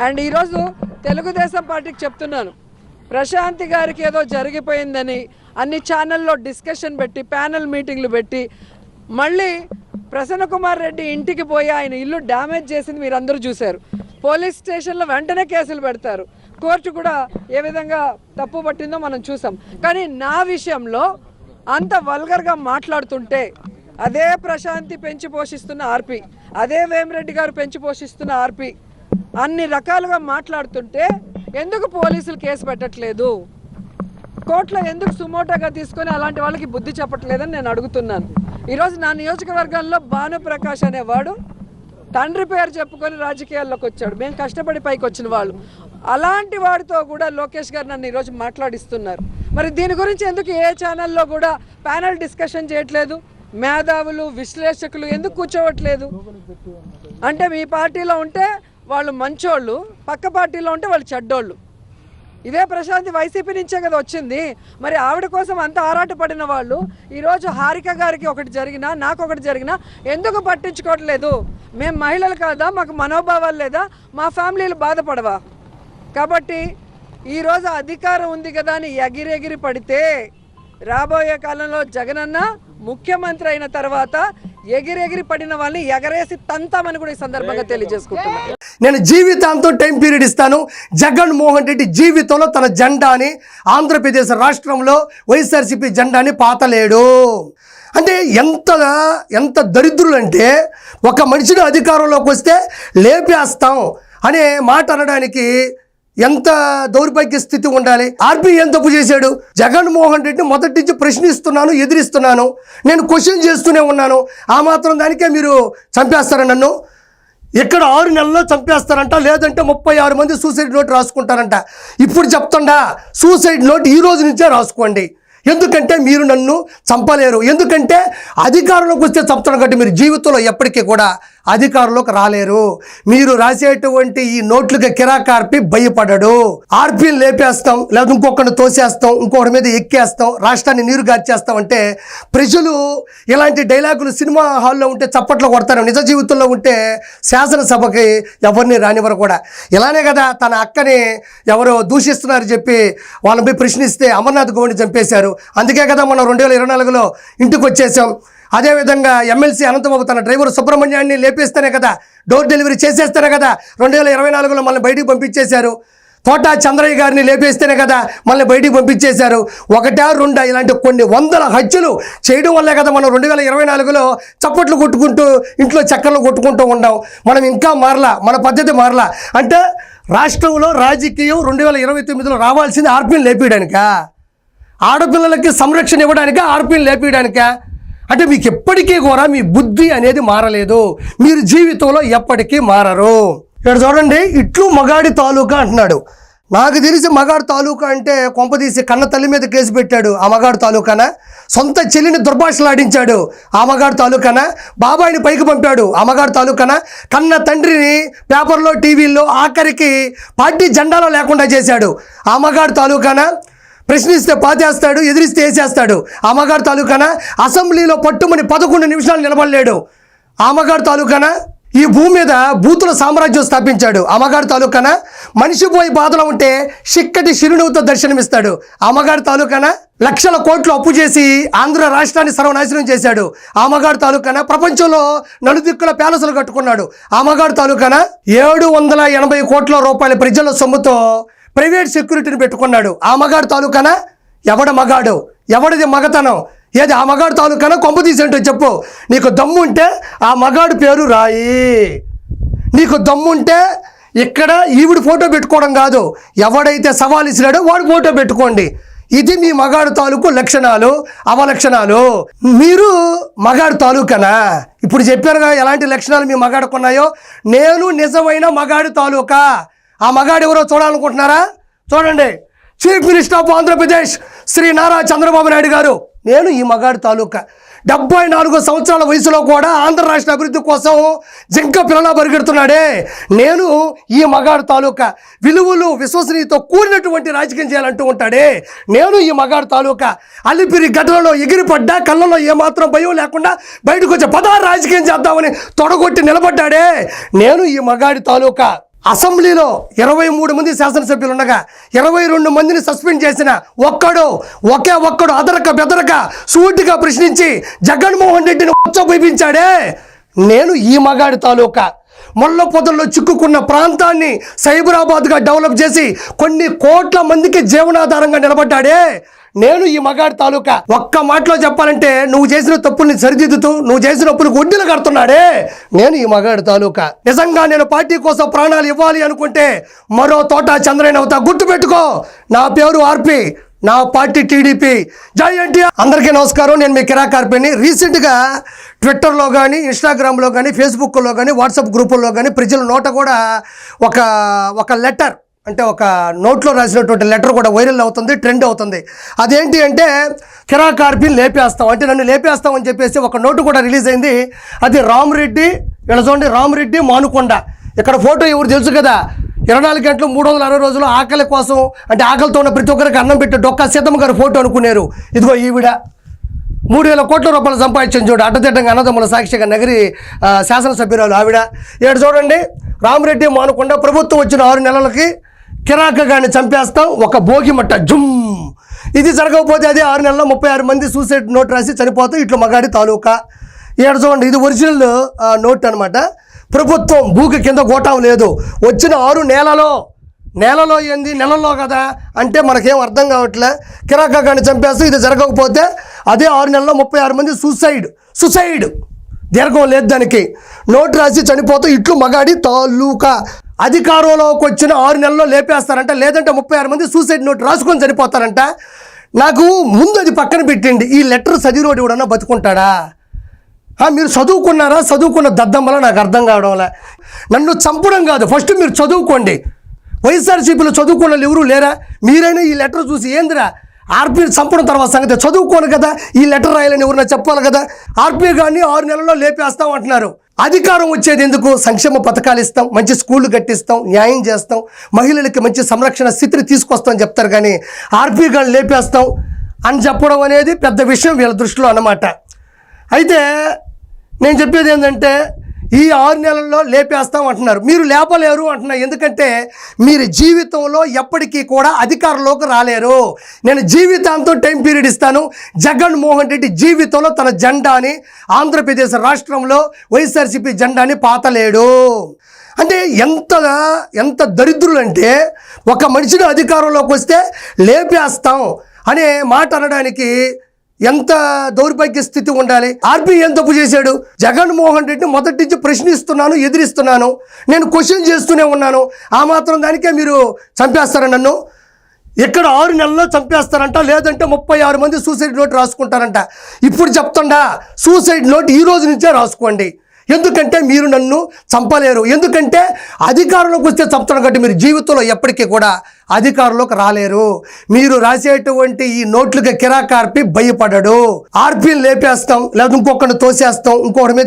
And ఈరోజు తెలుగుదేశం పార్టీకి చెప్తున్నాను, ప్రశాంతి గారికి ఏదో జరిగిపోయిందని అన్ని ఛానల్లో డిస్కషన్ పెట్టి ప్యానెల్ మీటింగ్లు పెట్టి మళ్ళీ ప్రసన్న కుమార్ రెడ్డి ఇంటికి పోయి ఆయన ఇల్లు డ్యామేజ్ చేసింది మీరందరూ చూశారు. పోలీస్ స్టేషన్లో వెంటనే కేసులు పెడతారు. కోర్టు కూడా ఏ విధంగా తప్పు పట్టిందో మనం చూసాం. కానీ నా విషయంలో అంత వల్గర్గా మాట్లాడుతుంటే అదే ప్రశాంతి పెంచి పోషిస్తున్న ఆర్పి, అదే వేమిరెడ్డి గారు పెంచి పోషిస్తున్న ఆర్పి అన్ని రకాలుగా మాట్లాడుతుంటే ఎందుకు పోలీసులు కేసు పెట్టట్లేదు, కోర్టులో ఎందుకు సుమోటోగా తీసుకొని అలాంటి వాళ్ళకి బుద్ధి చెప్పట్లేదని నేను అడుగుతున్నాను. ఈరోజు నా నియోజకవర్గంలో భానుప్రకాష్ అనేవాడు తండ్రి పేరు చెప్పుకొని రాజకీయాల్లోకి వచ్చాడు. మేము కష్టపడి పైకి వచ్చిన వాళ్ళు. అలాంటి వాడితో కూడా లోకేష్ గారు నన్ను ఈరోజు మాట్లాడిస్తున్నారు. మరి దీని గురించి ఎందుకు ఏ ఛానల్లో కూడా ప్యానెల్ డిస్కషన్ చేయట్లేదు? మేధావులు విశ్లేషకులు ఎందుకు కూర్చోవట్లేదు? అంటే మీ పార్టీలో ఉంటే వాళ్ళు మంచోళ్ళు, పక్క పార్టీలో ఉంటే వాళ్ళు చెడ్డోళ్ళు. ఇదే ప్రశాంతి వైసీపీ నుంచే కదా వచ్చింది. మరి ఆవిడ కోసం అంత ఆరాటపడిన వాళ్ళు ఈరోజు హారిక గారికి ఒకటి జరిగినా నాకు ఒకటి జరిగినా ఎందుకు పట్టించుకోవట్లేదు? మేము మహిళలు కాదా? మాకు మనోభావాలు లేదా? మా ఫ్యామిలీలు బాధపడవా? కాబట్టి ఈరోజు అధికారం ఉంది కదా అని ఎగిరెగిరి పడితే రాబోయే కాలంలో జగనన్న ముఖ్యమంత్రి అయిన తర్వాత ఎగిరెగిరి పడిన వాళ్ళని ఎగరేసి తంతామని కూడా ఈ సందర్భంగా తెలియజేసుకుంటున్నాను. నేను జీవితాంతం టైం పీరియడ్ ఇస్తాను. జగన్మోహన్ రెడ్డి జీవితంలో తన జెండాని ఆంధ్రప్రదేశ్ రాష్ట్రంలో వైఎస్ఆర్సీపీ జెండాని పాతలేడు. అంటే ఎంత దరిద్రులు అంటే ఒక మనిషిని అధికారంలోకి వస్తే లేపేస్తాం అనే మాట అనడానికి ఎంత దౌర్భాగ్య స్థితి ఉండాలి. ఆర్పీ ఏం తప్పు చేశాడు? జగన్మోహన్ రెడ్డిని మొదటి నుంచి ప్రశ్నిస్తున్నాను, ఎదిరిస్తున్నాను, నేను క్వశ్చన్ చేస్తూనే ఉన్నాను. ఆ మాత్రం దానికే మీరు చంపేస్తారా నన్ను? ఇక్కడ 6 నెలల్లో చంపేస్తారంట, లేదంటే 36 మంది సూసైడ్ నోట్ రాసుకుంటారంట. ఇప్పుడు చెప్తుండా సూసైడ్ నోట్ ఈ రోజు నుంచే రాసుకోండి. ఎందుకంటే మీరు నన్ను చంపలేరు. ఎందుకంటే అధికారంలోకి వస్తే చంపుతాను కాబట్టి మీరు జీవితంలో ఎప్పటికీ కూడా అధికారంలోకి రాలేరు. మీరు రాసేటువంటి ఈ నోట్లకి కిరాక్ ఆర్పి భయపడడు. ఆర్పీని లేపేస్తాం, లేదా ఇంకొకరిని తోసేస్తాం, ఇంకొకరి మీద ఎక్కేస్తాం, రాష్ట్రాన్ని నీరు గార్చేస్తాం అంటే ప్రజలు ఇలాంటి డైలాగులు సినిమా హాల్లో ఉంటే చప్పట్లు కొడతారు. నిజ జీవితంలో ఉంటే శాసనసభకి ఎవరిని రానివ్వరు కూడా. ఇలానే కదా తన అక్కని ఎవరో దూషిస్తున్నారు చెప్పి వాళ్ళని పోయి ప్రశ్నిస్తే అమర్నాథ్ గౌడ్ని చంపేశారు. అందుకే కదా మనం 2024లో ఇంటికి వచ్చేసాం. అదేవిధంగా ఎమ్మెల్సీ అనంతబాబు తన డ్రైవర్ సుబ్రహ్మణ్యాన్ని లేపేస్తేనే కదా, డోర్ డెలివరీ చేసేస్తేనే కదా 2024లో మళ్ళీ బయటికి పంపించేశారు. తోట చంద్రయ్య గారిని లేపేస్తేనే కదా మళ్ళీ బయటికి పంపించేశారు. 1, 2 ఇలాంటి కొన్ని వందల హత్యలు చేయడం వల్లే కదా మనం 2024లో చప్పట్లు కొట్టుకుంటూ ఇంట్లో చక్కర్లు కొట్టుకుంటూ ఉన్నాం. మనం ఇంకా మారలా, మన పద్ధతి మారలా. అంటే రాష్ట్రంలో రాజకీయం 2029లో రావాల్సింది ఆర్పీని లేపేయడానికా? ఆడపిల్లలకి సంరక్షణ ఇవ్వడానికా? ఆర్పీని లేపేయడానికా? అంటే మీకు ఎప్పటికీ కూడా మీ బుద్ధి అనేది మారలేదు. మీరు జీవితంలో ఎప్పటికీ మారరు. ఇక్కడ చూడండి, ఇట్లు మగాడి తాలూకా అంటున్నాడు. నాకు తెలిసి మగాడు తాలూకా అంటే కొంపదీసి కన్న తల్లి మీద కేసు పెట్టాడు ఆ మగాడు తాలూకానా? సొంత చెల్లిని దుర్భాషలాడించాడు ఆ మగాడు తాలూకానా? బాబాయిని పైకి పంపాడు ఆ మగాడు తాలూకానా? కన్న తండ్రిని పేపర్లో టీవీల్లో ఆఖరికి పార్టీ జెండాలో లేకుండా చేశాడు ఆ మగాడు తాలూకానా? ప్రశ్నిస్తే పాతేస్తాడు, ఎదిరిస్తే వేసేస్తాడు ఆ మగాడు తాలూకానా? అసెంబ్లీలో పట్టుమని 11 నిమిషాలు నిలబడలేడు ఆ మగాడు తాలూకానా? ఈ భూమి మీద బూతుల సామ్రాజ్యం స్థాపించాడు ఆ మగాడు తాలూకానా? మనిషి పోయి బాధలో ఉంటే చిక్కటి చిరునవ్వుతో దర్శనమిస్తాడు ఆ మగాడు తాలూకానా? లక్షల కోట్లు అప్పు చేసి ఆంధ్ర రాష్ట్రాన్ని సర్వనాశనం చేశాడు ఆ మగాడు తాలూకానా? ప్రపంచంలో నలుదిక్కుల ప్యాలెస్లు కట్టుకున్నాడు ఆ మగాడు తాలూకానా? 780 కోట్ల రూపాయల ప్రజల సొమ్ముతో ప్రైవేట్ సెక్యూరిటీని పెట్టుకున్నాడు ఆ మగాడు తాలూకానా? ఎవడ మగాడు? ఎవడిది మగతనం? ఏది ఆ మగాడు తాలూకానా? కొంప తీసేంటో చెప్పు. నీకు దమ్ముంటే ఆ మగాడు పేరు రాయి. నీకు దమ్ముంటే ఇక్కడ ఈవిడ ఫోటో పెట్టుకోవడం కాదు, ఎవడైతే సవాల్ ఇచ్చినాడో వాడు ఫోటో పెట్టుకోండి. ఇది మీ మగాడు తాలూకు లక్షణాలు, అవలక్షణాలు. మీరు మగాడు తాలూకానా? ఇప్పుడు చెప్పారుగా ఎలాంటి లక్షణాలు మీ మగాడుకున్నాయో. నేను నిజమైన మగాడు తాలూకా. ఆ మగాడు ఎవరో చూడాలనుకుంటున్నారా? చూడండి, chief minister of Andhra Pradesh Shri Nara Chandrababu Naidu గారు. నేను ఈ మగాడు తాలూకా. 74 సంవత్సరాల వయసులో కూడా ఆంధ్ర రాష్ట్ర అభివృద్ధి కోసం జింక పిల్లలా పరిగెడుతున్నాడే నేను ఈ మగాడు తాలూకా. విలువలు విశ్వసనీయతో కూడినటువంటి రాజకీయం చేయాలంటూ ఉంటాడే నేను ఈ మగాడు తాలూకా. అలిపిరి గడ్డలలో ఎగిరిపడ్డా కళ్ళలో ఏమాత్రం భయం లేకుండా బయటకు వచ్చే 16 రాజకీయం చేద్దామని తొడగొట్టి నిలబడ్డాడే నేను ఈ మగాడి తాలూకా. అసెంబ్లీలో 23 మంది శాసనసభ్యులు ఉండగా 22 మందిని సస్పెండ్ చేసిన ఒకే ఒక్కడు అదరక బెదరక సూటిగా ప్రశ్నించి జగన్మోహన్ రెడ్డిని ఉచ్చబోయించాడే నేను ఈ మగాడి తాలూకా. మొల్ల పొదల్లో చిక్కుకున్న ప్రాంతాన్ని సైబరాబాద్గా డెవలప్ చేసి కొన్ని కోట్ల మందికి జీవనాధారంగా నిలబడ్డాడే నేను ఈ మగాడి తాలూకా. ఒక్క మాటలో చెప్పాలంటే నువ్వు చేసిన తప్పుల్ని సరిదిద్దుతూ నువ్వు చేసిన అప్పులకు వడ్డీలు కడుతున్నాడే నేను ఈ మగాడి తాలూకా. నిజంగా నేను పార్టీ కోసం ప్రాణాలు ఇవ్వాలి అనుకుంటే మరో తోట చంద్రయ్య అవుతా. గుర్తుపెట్టుకో, నా పేరు ఆర్పి, నా పార్టీ టీడీపీ. జై ఎన్టీఆర్. అందరికీ నమస్కారం. నేను మీ కిరాక్ ఆర్పీని. రీసెంట్గా ట్విట్టర్లో కానీ ఇన్స్టాగ్రామ్లో కానీ ఫేస్బుక్లో కానీ వాట్సాప్ గ్రూపుల్లో కానీ ప్రజల నోట కూడా ఒక లెటర్, అంటే ఒక నోట్లో రాసినటువంటి లెటర్ కూడా వైరల్ అవుతుంది, ట్రెండ్ అవుతుంది. అదేంటి అంటే కిరాక్ ఆర్పీని లేపేస్తాం, అంటే నన్ను లేపేస్తాం అని చెప్పేసి ఒక నోటు కూడా రిలీజ్ అయింది. అది రామరెడ్డి, ఇలా చూడండి, రామరెడ్డి మానుకొండ. ఇక్కడ ఫోటో ఎవరు తెలుసు కదా, 24 గంటలు 360 రోజులు ఆకలి కోసం, అంటే ఆకలితో ఉన్న ప్రతి ఒక్కరికి అన్నం పెట్టి డొక్కా సీతమ్మ గారు ఫోటో అనుకున్నారు. ఇదిగో ఈవిడ 3,000 కోట్ల రూపాయలు సంపాదించింది చూడు, అడ్డదిడ్డంగా అన్నదమ్ముల సాక్షిగా నగరి శాసనసభ్యురాలు ఆవిడ. ఇక్కడ చూడండి, రామరెడ్డి మానుకొండ ప్రభుత్వం వచ్చిన 6 నెలలకి కిరాక్ గారిని చంపేస్తాం, ఒక భోగి మట్ట జుమ్. ఇది జరగకపోతే అదే 6 నెలల్లో 36 మంది సూసైడ్ నోట్ రాసి చనిపోతాం, ఇట్లా మగాడి తాలూకా. ఇక్కడ చూడండి, ఇది ఒరిజినల్ నోట్ అనమాట. ప్రభుత్వం భూకి కింద గోటం లేదు, వచ్చిన 6 నెలలో ఏంది, నెలల్లో కదా అంటే మనకేం అర్థం కావట్లే. కిరాక్ గారిని చంపేస్తాం, ఇది జరగకపోతే అదే 6 నెలల్లో 36 మంది సూసైడ్ దీర్ఘం లేదు దానికి, నోటు రాసి చనిపోతాం, ఇట్లు మగాడి తాలూకా. అధికారంలోకి వచ్చిన 6 నెలల్లో లేపేస్తారంట, లేదంటే 36 మంది సూసైడ్ నోట్ రాసుకొని చనిపోతారంట. నాకు ముందు అది పక్కన పెట్టండి, ఈ లెటర్ చదివినోడు ఎవడన్నా బతుకుంటాడా? మీరు చదువుకున్నారా? చదువుకున్న దద్దమ్మలా నాకు అర్థం కావడంలా. నన్ను చంపడం కాదు, ఫస్ట్ మీరు చదువుకోండి. వైఎస్ఆర్సీపీలో చదువుకున్న వాళ్ళు ఎవరూ లేరా? మీరైనా ఈ లెటర్ చూసి ఏందిరా ఆర్పీ చంపడం తర్వాత సంగతి చదువుకోను కదా, ఈ లెటర్ రాయాలని ఎవరైనా చెప్పాలి కదా. ఆర్పీ గారిని 6 నెలల్లో లేపేస్తాం అంటున్నారు. అధికారం వచ్చేది ఎందుకు? సంక్షేమ పథకాలు ఇస్తాం, మంచి స్కూళ్ళు కట్టిస్తాం, న్యాయం చేస్తాం, మహిళలకి మంచి సంరక్షణ స్థితిని తీసుకొస్తాం చెప్తారు. కానీ ఆర్పీ గారిని లేపేస్తాం అని చెప్పడం అనేది పెద్ద విషయం వీళ్ళ దృష్టిలో అన్నమాట. అయితే నేను చెప్పేది ఏంటంటే ఈ 6 నెలల్లో లేపేస్తాం అంటున్నారు, మీరు లేపలేరు అంటున్నారు. ఎందుకంటే మీరు జీవితంలో ఎప్పటికీ కూడా అధికారంలోకి రాలేరు. నేను జీవితాంతం టైం పీరియడ్ ఇస్తాను. జగన్మోహన్ రెడ్డి జీవితంలో తన జెండాని ఆంధ్రప్రదేశ్ రాష్ట్రంలో వైఎస్ఆర్సీపీ జెండాని పాతలేడు. అంటే ఎంత దరిద్రులు అంటే, ఒక మనిషిని అధికారంలోకి వస్తే లేపేస్తాం అనే మాట అనడానికి ఎంత దౌర్భాగ్య స్థితి ఉండాలి. ఆర్పీ ఏం తప్పు చేశాడు? జగన్మోహన్ రెడ్డిని మొదటి నుంచి ప్రశ్నిస్తున్నాను, ఎదిరిస్తున్నాను, నేను క్వశ్చన్ చేస్తూనే ఉన్నాను. ఆ మాత్రం దానికే మీరు చంపేస్తారా నన్ను? ఇక్కడ 6 నెలల్లో చంపేస్తారంట, లేదంటే 36 మంది సూసైడ్ నోట్ రాసుకుంటారంట. ఇప్పుడు చెప్తుండా సూసైడ్ నోట్ ఈ రోజు నుంచే రాసుకోండి. ఎందుకంటే మీరు నన్ను చంపలేరు. ఎందుకంటే అధికారంలోకి వస్తే చంపుతాను కాబట్టి మీరు జీవితంలో ఎప్పటికీ కూడా అధికారంలోకి రాలేరు. మీరు రాసేటువంటి ఈ నోట్లకి కిరాక్ ఆర్పీ భయపడడు. ఆర్పీని లేపేస్తాం, లేదా ఇంకొకరిని తోసేస్తాం, ఇంకొకరి మీద